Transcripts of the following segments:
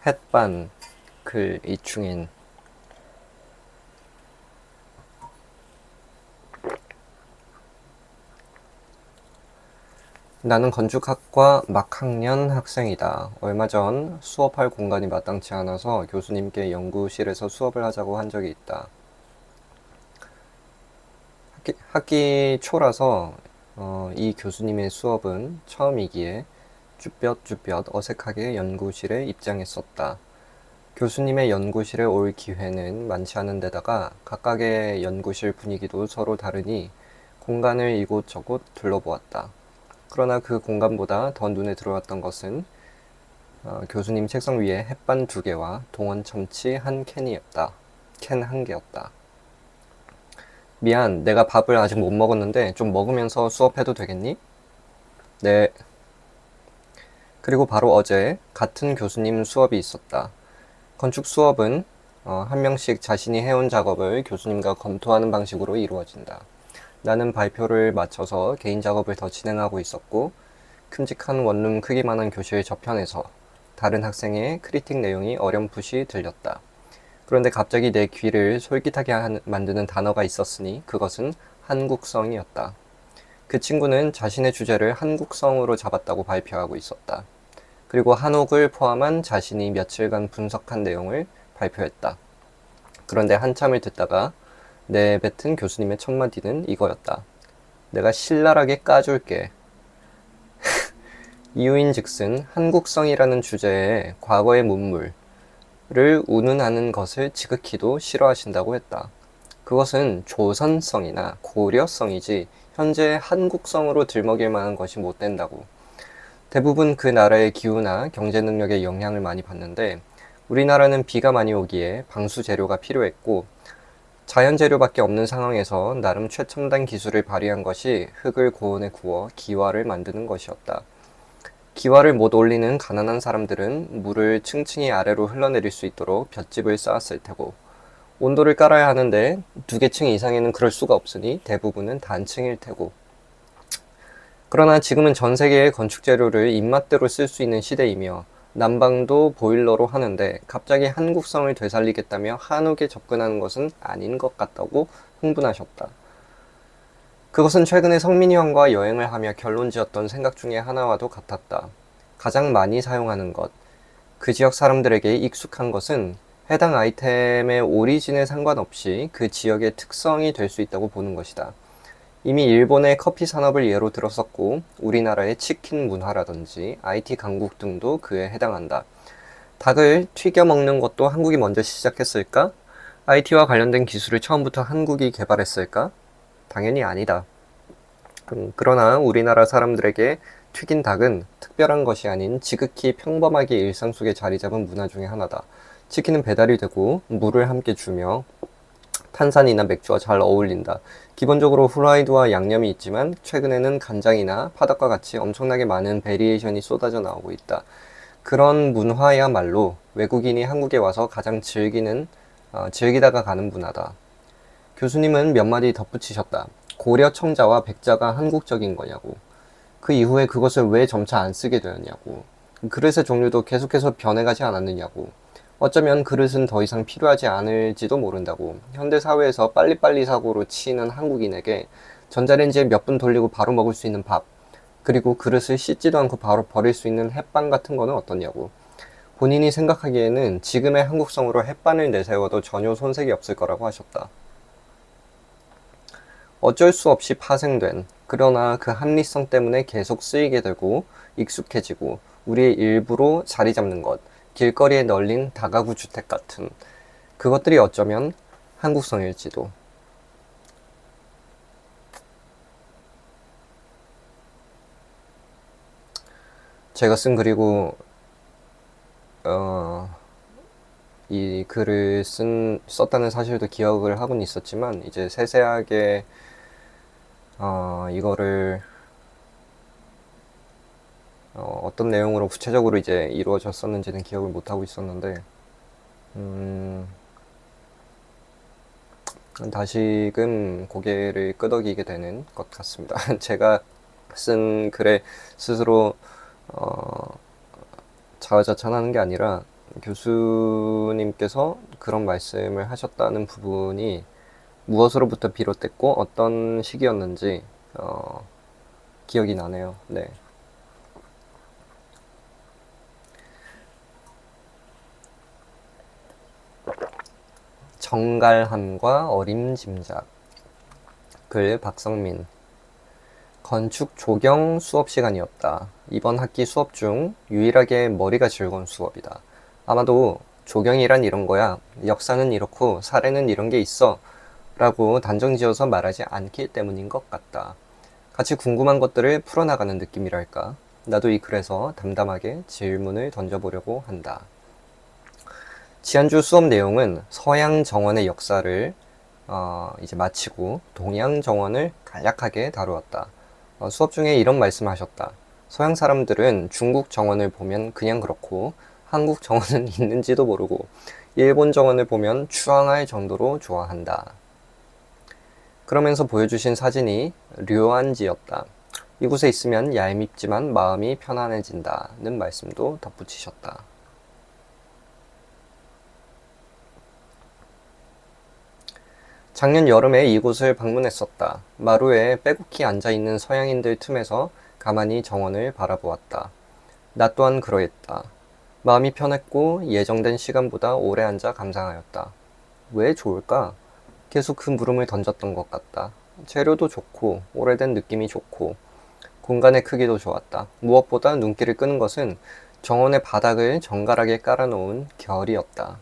햇반 글 이충인. 나는 건축학과 막학년 학생이다. 얼마 전 수업할 공간이 마땅치 않아서 교수님께 연구실에서 수업을 하자고 한 적이 있다. 학기 초라서 이 교수님의 수업은 처음이기에 쭈뼛쭈뼛 어색하게 연구실에 입장했었다. 교수님의 연구실에 올 기회는 많지 않은 데다가 각각의 연구실 분위기도 서로 다르니 공간을 이곳저곳 둘러보았다. 그러나 그 공간보다 더 눈에 들어왔던 것은 교수님 책상 위에 햇반 2개와 동원 참치 한 캔이었다. 캔 1개였다. 미안, 내가 밥을 아직 못 먹었는데 좀 먹으면서 수업해도 되겠니? 네. 그리고 바로 어제 같은 교수님 수업이 있었다. 건축 수업은 한 명씩 자신이 해온 작업을 교수님과 검토하는 방식으로 이루어진다. 나는 발표를 마쳐서 개인 작업을 더 진행하고 있었고, 큼직한 원룸 크기만한 교실 저편에서 다른 학생의 크리틱 내용이 어렴풋이 들렸다. 그런데 갑자기 내 귀를 솔깃하게 만드는 단어가 있었으니 그것은 한국성이었다. 그 친구는 자신의 주제를 한국성으로 잡았다고 발표하고 있었다. 그리고 한옥을 포함한 자신이 며칠간 분석한 내용을 발표했다. 그런데 한참을 듣다가 내뱉은 교수님의 첫 마디는 이거였다. 내가 신랄하게 까줄게. 이유인즉슨 한국성이라는 주제에 과거의 문물을 운운하는 것을 지극히도 싫어하신다고 했다. 그것은 조선성이나 고려성이지 현재 한국성으로 들먹일 만한 것이 못 된다고. 대부분 그 나라의 기후나 경제 능력에 영향을 많이 받는데 우리나라는 비가 많이 오기에 방수 재료가 필요했고 자연 재료밖에 없는 상황에서 나름 최첨단 기술을 발휘한 것이 흙을 고온에 구워 기와를 만드는 것이었다. 기와를 못 올리는 가난한 사람들은 물을 층층이 아래로 흘러내릴 수 있도록 볏짚을 쌓았을 테고 온도를 깔아야 하는데 2개 층 이상에는 그럴 수가 없으니 대부분은 단층일 테고 그러나 지금은 전 세계의 건축 재료를 입맛대로 쓸 수 있는 시대이며 난방도 보일러로 하는데 갑자기 한국성을 되살리겠다며 한옥에 접근하는 것은 아닌 것 같다고 흥분하셨다. 그것은 최근에 성민이 형과 여행을 하며 결론지었던 생각 중에 하나와도 같았다. 가장 많이 사용하는 것, 그 지역 사람들에게 익숙한 것은 해당 아이템의 오리진에 상관없이 그 지역의 특성이 될 수 있다고 보는 것이다. 이미 일본의 커피 산업을 예로 들었었고 우리나라의 치킨 문화라든지 IT 강국 등도 그에 해당한다. 닭을 튀겨 먹는 것도 한국이 먼저 시작했을까? IT와 관련된 기술을 처음부터 한국이 개발했을까? 당연히 아니다. 그러나 우리나라 사람들에게 튀긴 닭은 특별한 것이 아닌 지극히 평범하게 일상 속에 자리 잡은 문화 중에 하나다. 치킨은 배달이 되고 물을 함께 주며 탄산이나 맥주와 잘 어울린다. 기본적으로 후라이드와 양념이 있지만 최근에는 간장이나 파닭과 같이 엄청나게 많은 베리에이션이 쏟아져 나오고 있다. 그런 문화야말로 외국인이 한국에 와서 가장 즐기다가 가는 문화다. 교수님은 몇 마디 덧붙이셨다. 고려 청자와 백자가 한국적인 거냐고. 그 이후에 그것을 왜 점차 안 쓰게 되었냐고. 그릇의 종류도 계속해서 변해가지 않았느냐고. 어쩌면 그릇은 더 이상 필요하지 않을지도 모른다고. 현대사회에서 빨리빨리 사고로 치이는 한국인에게 전자레인지에 몇 분 돌리고 바로 먹을 수 있는 밥, 그리고 그릇을 씻지도 않고 바로 버릴 수 있는 햇반 같은 거는 어떠냐고. 본인이 생각하기에는 지금의 한국성으로 햇반을 내세워도 전혀 손색이 없을 거라고 하셨다. 어쩔 수 없이 파생된, 그러나 그 합리성 때문에 계속 쓰이게 되고 익숙해지고 우리의 일부로 자리 잡는 것, 길거리에 널린 다가구 주택 같은 그것들이 어쩌면 한국성일지도. 제가 그리고 이 글을 썼다는 사실도 기억을 하고는 있었지만 이제 세세하게 이거를 어떤 내용으로 구체적으로 이제 이루어졌었는지는 기억을 못하고 있었는데 다시금 고개를 끄덕이게 되는 것 같습니다. 제가 쓴 글에 스스로 자화자찬하는 게 아니라 교수님께서 그런 말씀을 하셨다는 부분이 무엇으로부터 비롯됐고 어떤 시기였는지 기억이 나네요. 네. 정갈함과 어림짐작. 글 박성민. 건축 조경 수업 시간이었다. 이번 학기 수업 중 유일하게 머리가 즐거운 수업이다. 아마도 조경이란 이런 거야. 역사는 이렇고 사례는 이런 게 있어. 라고 단정지어서 말하지 않기 때문인 것 같다. 같이 궁금한 것들을 풀어나가는 느낌이랄까. 나도 이 글에서 담담하게 질문을 던져보려고 한다. 지난주 수업 내용은 서양 정원의 역사를 이제 마치고 동양 정원을 간략하게 다루었다. 수업 중에 이런 말씀을 하셨다. 서양 사람들은 중국 정원을 보면 그냥 그렇고 한국 정원은 있는지도 모르고 일본 정원을 보면 추앙할 정도로 좋아한다. 그러면서 보여주신 사진이 류안지였다. 이곳에 있으면 얄밉지만 마음이 편안해진다는 말씀도 덧붙이셨다. 작년 여름에 이곳을 방문했었다. 마루에 빼곡히 앉아있는 서양인들 틈에서 가만히 정원을 바라보았다. 나 또한 그러했다. 마음이 편했고 예정된 시간보다 오래 앉아 감상하였다. 왜 좋을까? 계속 그 물음을 던졌던 것 같다. 재료도 좋고 오래된 느낌이 좋고 공간의 크기도 좋았다. 무엇보다 눈길을 끄는 것은 정원의 바닥을 정갈하게 깔아놓은 결이었다.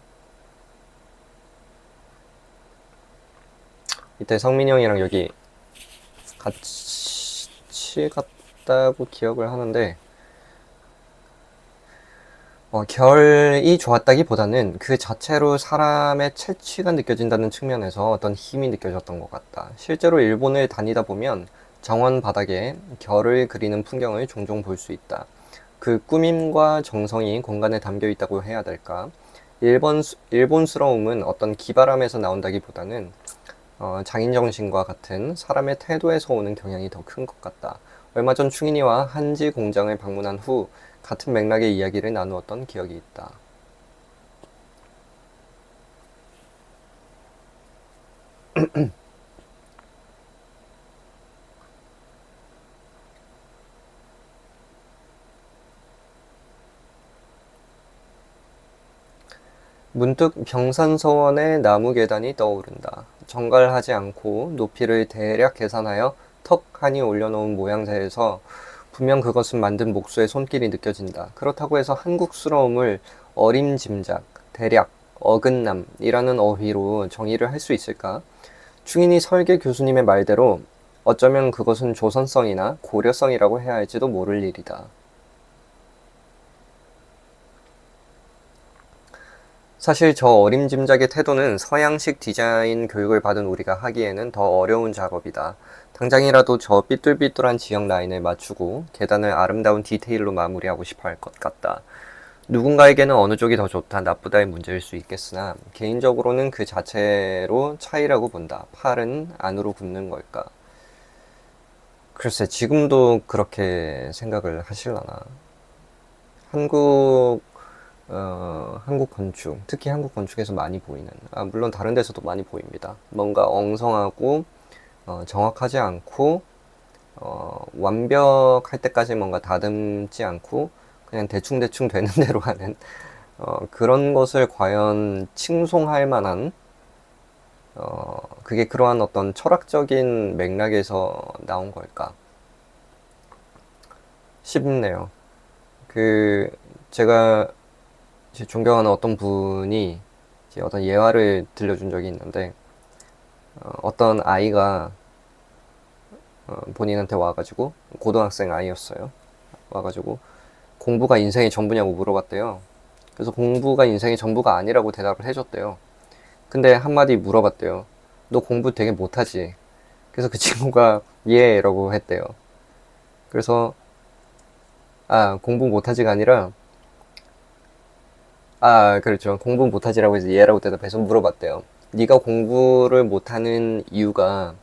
이때 성민이 형이랑 여기 같이 갔다고 기억을 하는데 결이 좋았다기보다는 그 자체로 사람의 채취가 느껴진다는 측면에서 어떤 힘이 느껴졌던 것 같다. 실제로 일본을 다니다 보면 정원 바닥에 결을 그리는 풍경을 종종 볼 수 있다. 그 꾸밈과 정성이 공간에 담겨 있다고 해야 될까? 일본스러움은 어떤 기발함에서 나온다기보다는 장인정신과 같은 사람의 태도에서 오는 경향이 더 큰 것 같다. 얼마 전 충인이와 한지 공장을 방문한 후 같은 맥락의 이야기를 나누었던 기억이 있다. 문득 병산서원의 나무 계단이 떠오른다. 정갈하지 않고 높이를 대략 계산하여 턱 하니 올려놓은 모양새에서 분명 그것은 만든 목수의 손길이 느껴진다. 그렇다고 해서 한국스러움을 어림짐작, 대략, 어긋남이라는 어휘로 정의를 할 수 있을까? 충인이 설계 교수님의 말대로 어쩌면 그것은 조선성이나 고려성이라고 해야 할지도 모를 일이다. 사실 저 어림짐작의 태도는 서양식 디자인 교육을 받은 우리가 하기에는 더 어려운 작업이다. 당장이라도 저 삐뚤삐뚤한 지역 라인을 맞추고 계단을 아름다운 디테일로 마무리하고 싶어 할 것 같다. 누군가에게는 어느 쪽이 더 좋다, 나쁘다의 문제일 수 있겠으나 개인적으로는 그 자체로 차이라고 본다. 팔은 안으로 굽는 걸까? 글쎄, 지금도 그렇게 생각을 하실라나. 한국 건축, 특히 한국 건축에서 많이 보이는, 물론 다른 데서도 많이 보입니다. 뭔가 엉성하고 정확하지 않고 완벽할 때까지 뭔가 다듬지 않고 그냥 대충대충 되는 대로 하는 그런 것을 과연 칭송할 만한 그게 그러한 어떤 철학적인 맥락에서 나온 걸까 싶네요. 제가 존경하는 어떤 분이 어떤 예화를 들려준 적이 있는데 어떤 아이가 본인한테 와가지고 고등학생 아이였어요. 와가지고 공부가 인생의 전부냐고 물어봤대요. 그래서 공부가 인생의 전부가 아니라고 대답을 해줬대요. 근데 한마디 물어봤대요. 너 공부 되게 못하지? 그래서 그 친구가 예 라고 했대요. 그래서 공부 못하지가 아니라 그렇죠. 공부 못하지라고 해서 예라고 대답해서 물어봤대요. 네가 공부를 못하는 이유가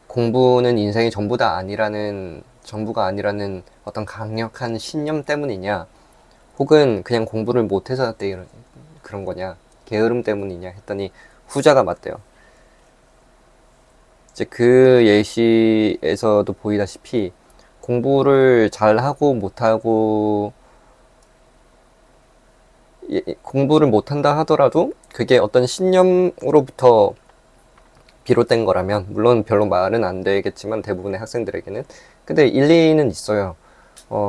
공부는 인생의 전부다 아니라는 전부가 아니라는 어떤 강력한 신념 때문이냐, 혹은 그냥 공부를 못해서 그런 거냐, 게으름 때문이냐 했더니 후자가 맞대요. 이제 그 예시에서도 보이다시피 공부를 잘하고 못하고, 공부를 못한다 하더라도 그게 어떤 신념으로부터 비롯된 거라면, 물론 별로 말은 안 되겠지만 대부분의 학생들에게는, 근데 일리는 있어요.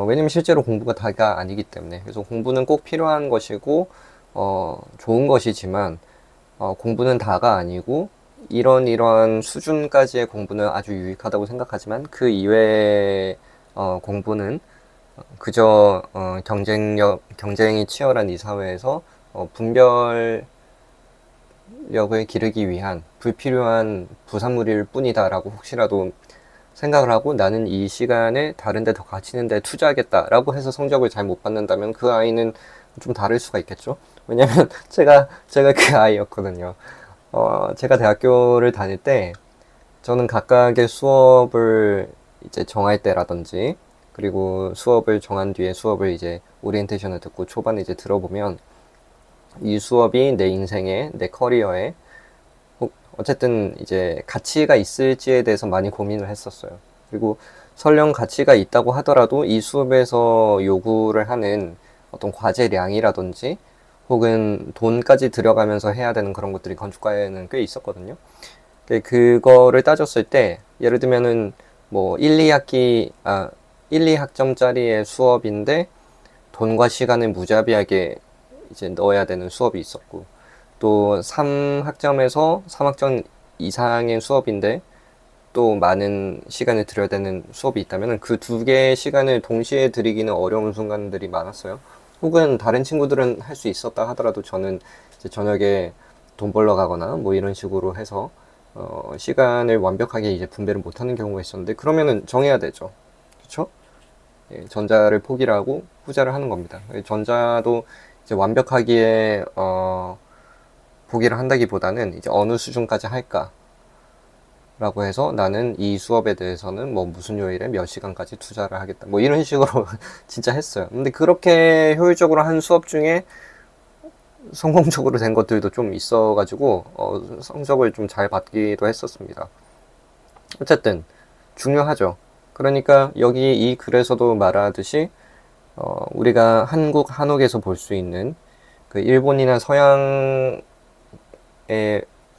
왜냐면 실제로 공부가 다가 아니기 때문에. 그래서 공부는 꼭 필요한 것이고 좋은 것이지만, 공부는 다가 아니고 이러한 수준까지의 공부는 아주 유익하다고 생각하지만, 그 이외의 공부는 그저 경쟁이 치열한 이 사회에서 분별력을 기르기 위한 불필요한 부산물일 뿐이다라고 혹시라도 생각을 하고, 나는 이 시간을 다른 데 더 가치는 데 투자하겠다라고 해서 성적을 잘 못 받는다면 그 아이는 좀 다를 수가 있겠죠. 왜냐면 제가 그 아이였거든요. 제가 대학교를 다닐 때 저는 각각의 수업을 이제 정할 때라든지, 그리고 수업을 정한 뒤에 수업을 이제 오리엔테이션을 듣고 초반에 이제 들어보면, 이 수업이 내 인생에, 내 커리어에 어쨌든 이제 가치가 있을지에 대해서 많이 고민을 했었어요. 그리고 설령 가치가 있다고 하더라도 이 수업에서 요구를 하는 어떤 과제량이라든지, 혹은 돈까지 들여가면서 해야 되는 그런 것들이 건축과에는 꽤 있었거든요. 그거를 따졌을 때, 예를 들면은 뭐 1, 2학점짜리의 수업인데 돈과 시간을 무자비하게 이제 넣어야 되는 수업이 있었고, 또 3학점에서 3학점 이상의 수업인데 또 많은 시간을 들여야 되는 수업이 있다면, 그 두 개의 시간을 동시에 들이기는 어려운 순간들이 많았어요. 혹은 다른 친구들은 할 수 있었다 하더라도 저는 이제 저녁에 돈 벌러 가거나 뭐 이런 식으로 해서 시간을 완벽하게 이제 분배를 못하는 경우가 있었는데, 그러면은 정해야 되죠. 그렇죠? 예, 전자를 포기를 하고 후자를 하는 겁니다. 전자도 이제 완벽하게 포기를 한다기보다는 이제 어느 수준까지 할까 라고 해서, 나는 이 수업에 대해서는 뭐 무슨 요일에 몇 시간까지 투자를 하겠다, 뭐 이런 식으로 진짜 했어요. 근데 그렇게 효율적으로 한 수업 중에 성공적으로 된 것들도 좀 있어가지고 성적을 좀 잘 받기도 했었습니다. 어쨌든 중요하죠. 그러니까 여기 이 글에서도 말하듯이 우리가 한옥에서 볼 수 있는 그 일본이나 서양의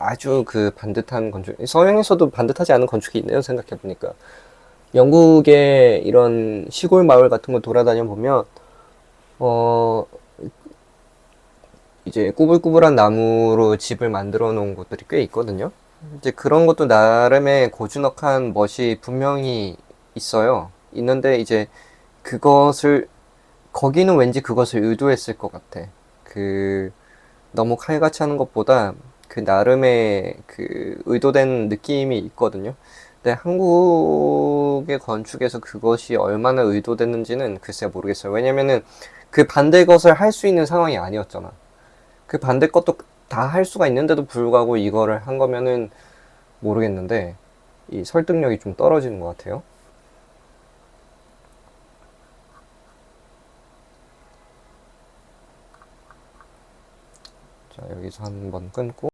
아주 그 반듯한 건축, 서양에서도 반듯하지 않은 건축이 있네요, 생각해보니까. 영국의 이런 시골 마을 같은 거 돌아다녀 보면, 어, 이제 꾸불꾸불한 나무로 집을 만들어 놓은 곳들이 꽤 있거든요. 이제 그런 것도 나름의 고즈넉한 멋이 분명히 있어요. 있는데 이제 그것을, 거기는 왠지 그것을 의도했을 것 같아. 그, 너무 칼같이 하는 것보다 그 나름의 그 의도된 느낌이 있거든요. 근데 한국의 건축에서 그것이 얼마나 의도됐는지는 글쎄 모르겠어요. 왜냐면은 그 반대 것을 할 수 있는 상황이 아니었잖아. 그 반대 것도 다 할 수가 있는데도 불구하고 이거를 한 거면은 모르겠는데, 이 설득력이 좀 떨어지는 것 같아요. 자, 여기서 한번 끊고